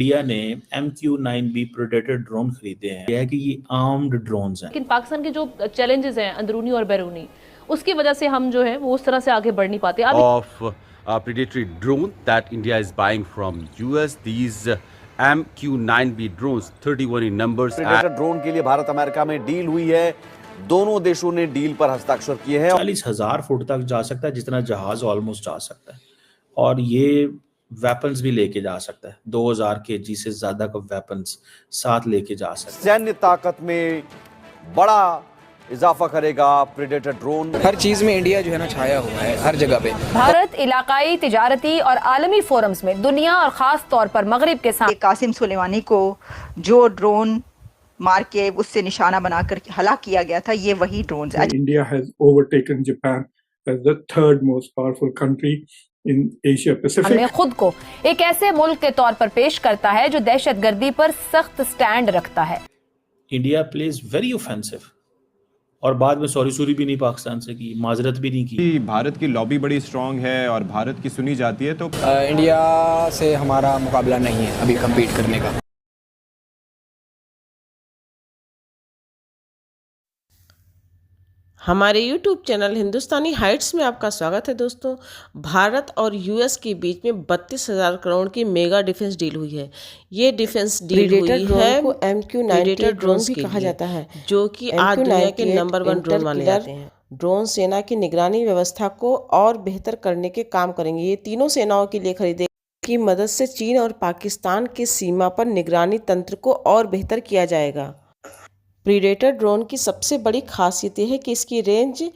India ने MQ-9B predator drone खरीदे हैं। यह है कि ये आर्म्ड ड्रोन्स हैं। लेकिन पाकिस्तान के जो चैलेंजेस हैं अंदरूनी और बैरूनी, उसकी वजह से हम जो है वो उस तरह से आगे बढ़ नहीं पाते। Of predatory drone that India is buying from US. These MQ-9B drones, 31 in numbers. Predator drone के लिए भारत अमेरिका में डील हुई है। दोनों देशों ने डील पर हस्ताक्षर किए हैं। 40,000 फुट तक जा सकता है, जितना जहाज ऑलमोस्ट जा सकता है, और ये वेपन्स भी लेके जा सकता है। 2000 kg से ज्यादा का वेपन्स साथ लेके जा सकता है। सैन्य ताकत में बड़ा इजाफा करेगा प्रेडेटर ड्रोन। हर चीज में इंडिया जो है ना छाया हुआ है, हर जगह पे। भारत इलाकाई, तिजारती और आलमी फोरम्स में दुनिया और खास तौर पर मगरिब के साथ कासिम सुलेमानी को जो ड्रोन मार के उससे निशाना बनाकर हलाक किया गया था, ये वही ड्रोन है। India has overtaken Japan as the third most powerful country in Asia Pacific. में खुद को एक ऐसे मुल्क के तौर पर पेश करता है जो दहशतगर्दी पर सख्त स्टैंड रखता है। इंडिया प्लेज वेरी ऑफेंसिव, और बाद में सॉरी भी नहीं पाकिस्तान से की, माजरत भी नहीं की। भारत की लॉबी बड़ी स्ट्रांग है और भारत की सुनी जाती है, तो इंडिया से हमारा मुकाबला नहीं है अभी कम्पीट करने का। हमारे YouTube चैनल हिंदुस्तानी हाइट्स में आपका स्वागत है। दोस्तों, भारत और US के बीच में 32,000 करोड़ की मेगा डिफेंस डील हुई है। ये डिफेंस डील हुई है को MQ-9 ड्रोन भी कहा जाता है, जो कि आज दुनिया के नंबर 1 ड्रोन माने जाते हैं। ड्रोन सेना की निगरानी व्यवस्था को और बेहतर करने के काम करेंगे। ये तीनों सेनाओं के लिए खरीदे की मदद से चीन और पाकिस्तान की सीमा पर निगरानी तंत्र को और बेहतर किया जाएगा। प्रीडेटर ड्रोन की सबसे बड़ी खासियत यह है कि इसकी रेंज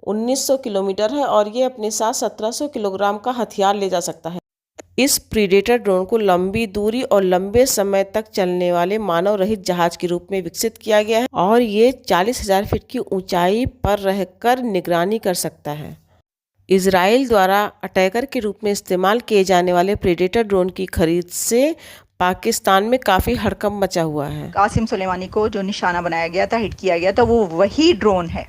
1900 किलोमीटर है और ये अपने साथ 1700 किलोग्राम का हथियार ले जा सकता है। इस प्रीडेटर ड्रोन को लंबी दूरी और लंबे समय तक चलने वाले मानव रहित जहाज के रूप में विकसित किया गया है, और ये 40,000 फीट की ऊंचाई पर रहकर निगरानी कर सकता है। इजराइल द्वारा अटैकर के रूप में इस्तेमाल किए जाने वाले प्रीडेटर ड्रोन की खरीद से पाकिस्तान में काफी हड़कंप मचा हुआ है। कासिम सुलेमानी को जो निशाना बनाया गया था, हिट किया गया था, वो वही ड्रोन है।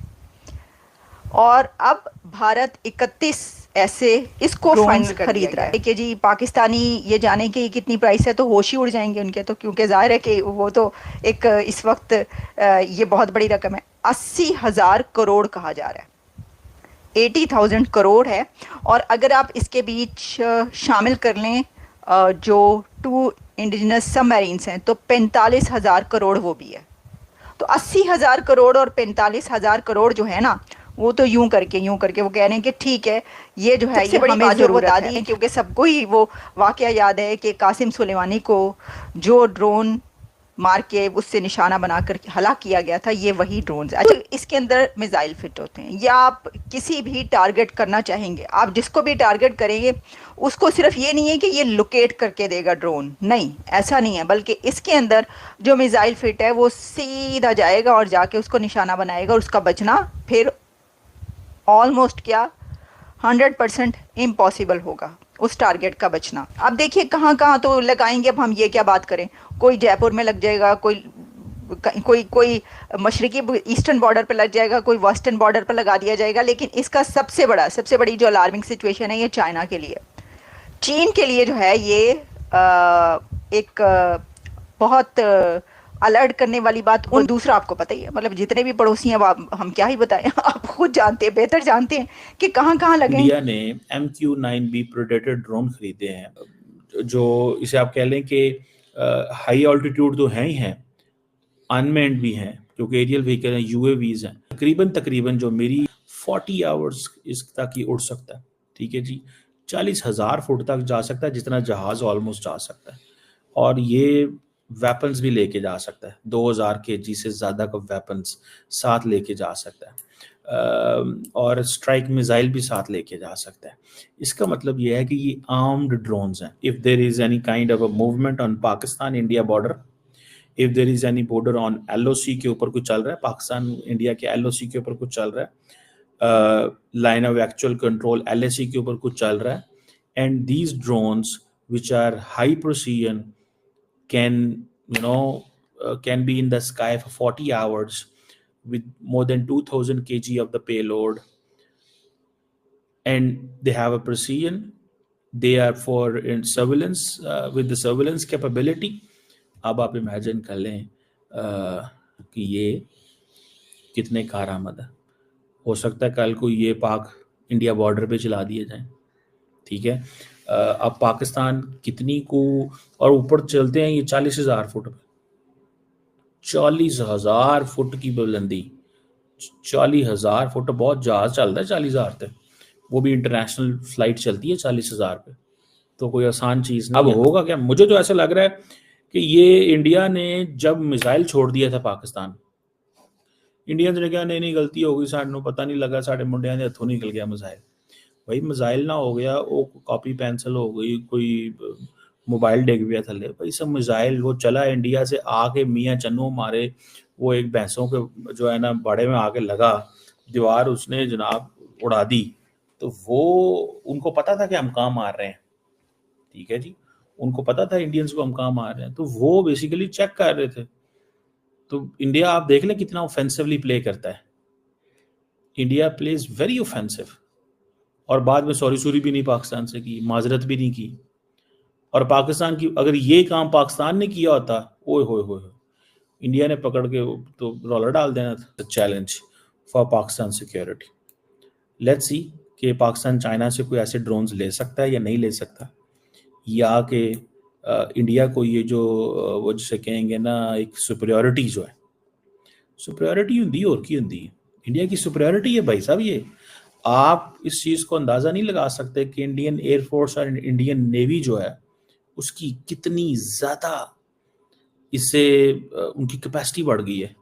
और अब भारत 31 ऐसे इसको फाइनल खरीद रहा है कि जी पाकिस्तानी ये जाने कि कितनी प्राइस है तो होश ही उड़ जाएंगे उनके, तो क्योंकि जाहिर है कि वो तो एक इस वक्त ये बहुत बड़ी रकम है। 80,000 करोड़ कहा जा रहा है, 80,000 करोड़ है। और अगर आप इसके बीच शामिल कर लें जो 2 इंडिजिनस सबमरीन्स हैं, तो 45,000 करोड़ वो भी है। तो 80,000 करोड़ और 45,000 करोड़ जो है ना, वो तो यूं करके वो कह रहे हैं कि ठीक है, ये जो है ये बड़ी बात जो बता दी है, क्योंकि सबको ही वो वाकया याद है कि कासिम सुलेमानी को जो ड्रोन मार के उससे निशाना बनाकर हलाक किया गया था, ये वही ड्रोन है। अच्छा, इसके अंदर मिसाइल फिट होते हैं, या आप किसी भी टारगेट करना चाहेंगे, आप जिसको भी टारगेट करेंगे उसको सिर्फ ये नहीं है कि ये लोकेट करके देगा ड्रोन, नहीं, ऐसा नहीं है, बल्कि इसके अंदर जो मिसाइल फिट है वो सीधा जाएगा और जाके उसको निशाना बनाएगा, और उसका बचना फिर ऑलमोस्ट क्या 100% इम्पॉसिबल होगा उस टारगेट का बचना। अब देखिए कहाँ कहाँ तो लगाएंगे। अब हम ये क्या बात करें, कोई जयपुर में लग जाएगा, कोई मशरकी ईस्टर्न बॉर्डर पर लग जाएगा, कोई वेस्टर्न बॉर्डर पर लगा दिया जाएगा। लेकिन इसका सबसे बड़ी जो अलार्मिंग सिचुएशन है, ये चाइना के लिए, चीन के लिए जो है ये एक बहुत अलर्ट करने वाली बात। और दूसरा आपको पता ही है, मतलब जितने भी पड़ोसी हैं हम क्या ही बताएं, आप खुद जानते हैं, बेहतर जानते हैं कि कहाँ कहाँ लगे। इंडिया ने MQ-9B प्रेडेटर ड्रोन खरीदे हैं, जो इसे आप कह लें कि हाई ऑल्टीट्यूड तो हैं ही हैं, अनमैन्ड भी हैं, क्योंकि एरियल व्हीकल हैं, UAVs हैं। तकरीबन जो मेरी 40 आवर्स इस तक ही उड़ सकता है, ठीक है जी। 40,000 फुट तक जा सकता है, जितना जहाज ऑलमोस्ट जा सकता है, और ये वेपन्स भी लेके जा सकता है। 2000 kg से ज़्यादा का वेपन्स साथ लेके जा सकता है, और स्ट्राइक मिसाइल भी साथ लेके जा सकता है। इसका मतलब यह है कि ये आर्म्ड ड्रोन्स हैं। If there is any kind of a movement on Pakistan India border, if there is any border on LOC के ऊपर कुछ चल रहा है, पाकिस्तान इंडिया के LOC के ऊपर कुछ चल रहा है, line of actual control LAC के ऊपर कुछ चल रहा है, and these drones which are high precision can be in the sky for 40 hours with more than 2,000 kg of the payload, and they have a precision they are for in surveillance with the surveillance capability. अब आप imagine कर लें कि ये कितने कारआमद है। हो सकता है कल को ये पाक इंडिया बॉर्डर पे चला दिए जाएं, ठीक है। अब पाकिस्तान कितनी को, और ऊपर चलते हैं ये 40,000 फुट पे, 40,000 फुट की बुलंदी, 40,000 फुट, बहुत जहाज चलता है 40,000 तक, वो भी इंटरनेशनल फ्लाइट चलती है 40,000 पे, तो कोई आसान चीज़ नहीं। अब होगा क्या, मुझे तो ऐसा लग रहा है कि ये इंडिया ने जब मिसाइल छोड़ दिया था पाकिस्तान, इंडियंस ने कहा नहीं गलती हो गई, सानू पता नहीं लगा, साढ़े मुंडिया के हथों निकल गया मिसाइल। भाई मिसाइल ना हो गया, वो कॉपी पेंसिल हो गई, कोई मोबाइल डिग गया थले, भाई सब मिसाइल वो चला इंडिया से आके मियाँ चन्नू मारे, वो एक भैंसों के जो है ना बाड़े में आके लगा, दीवार उसने जनाब उड़ा दी। तो वो उनको पता था कि हम कहाँ मार रहे हैं, ठीक है जी, उनको पता था इंडियंस को हम कहाँ मार रहे हैं, तो वो बेसिकली चेक कर रहे थे। तो इंडिया आप देख लें कितना ऑफेंसिवली प्ले करता है, इंडिया प्लेज वेरी ऑफेंसिव, और बाद में सॉरी भी नहीं पाकिस्तान से की, माजरत भी नहीं की। और पाकिस्तान की अगर ये काम पाकिस्तान ने किया होता, ओए होए इंडिया ने पकड़ के तो रोलर डाल देना था। Challenge for Pakistan security, let's see कि पाकिस्तान चाइना से कोई ऐसे ड्रोन्स ले सकता है या नहीं ले सकता, या कि इंडिया को ये जो वो जिसे कहेंगे ना एक सुपरियॉरिटी जो है, सुपरियॉरिटी होंगी और की होंगी, इंडिया की सुपरियॉरिटी है भाई साहब। ये आप इस चीज़ को अंदाज़ा नहीं लगा सकते कि इंडियन एयरफोर्स और इंडियन नेवी जो है उसकी कितनी ज़्यादा इससे उनकी कैपेसिटी बढ़ गई है,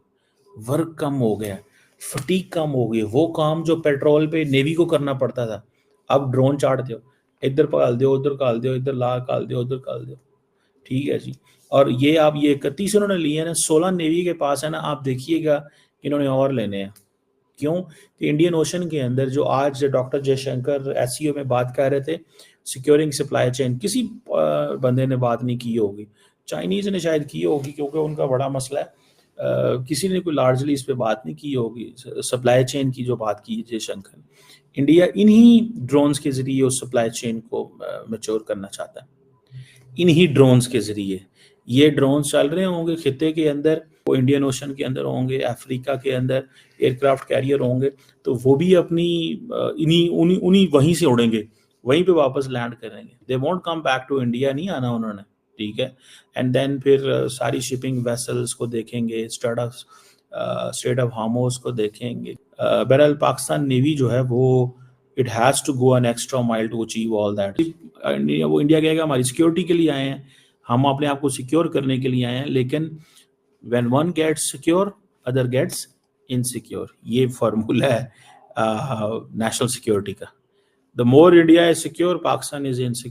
वर्क कम हो गया, फटीक कम हो गई। वो काम जो पेट्रोल पे नेवी को करना पड़ता था, अब ड्रोन चाट दो, इधर पकाल दो, उधर काल दो, इधर ला काल दो, उधर काल दो, ठीक है जी। और ये आप ये 31 उन्होंने लिए हैं ना, 16 नेवी के पास है ना, आप देखिएगा इन्होंने और लेने हैं। क्यों कि इंडियन ओशन के अंदर जो आज डॉक्टर जयशंकर एससीओ में बात कर रहे थे, सिक्योरिंग सप्लाई चेन, किसी बंदे ने बात नहीं की होगी, चाइनीज़ ने शायद की होगी क्योंकि उनका बड़ा मसला है, किसी ने कोई लार्जली इस पे बात नहीं की होगी, सप्लाई चेन की जो बात की जयशंकर। इंडिया इन्हीं ड्रोन्स के ज़रिए उस सप्लाई चेन को मैच्योर करना चाहता है, इन्हीं ड्रोन्स के ज़रिए। ये ड्रोन्स चल रहे होंगे खित्ते के अंदर, वो इंडियन ओशन के अंदर होंगे, अफ्रीका के अंदर एयरक्राफ्ट कैरियर होंगे, तो वो भी अपनी उन्हीं वहीं से उड़ेंगे, वहीं पे वापस लैंड करेंगे। They won't come back to India, नहीं आना उन्होंने, ठीक है। एंड देन फिर सारी शिपिंग वेसल्स को देखेंगे, स्ट्रेट ऑफ हार्मोज को देखेंगे। बहरहाल पाकिस्तान नेवी जो है वो it has to go an extra mile to achieve all that. वो इंडिया कहेगा हमारी सिक्योरिटी के लिए आए हैं, हम अपने आप को सिक्योर करने के लिए आए हैं, लेकिन when one gets secure, other gets insecure. ये फार्मूला है नेशनल सिक्योरिटी का। The more India is secure, Pakistan is insecure.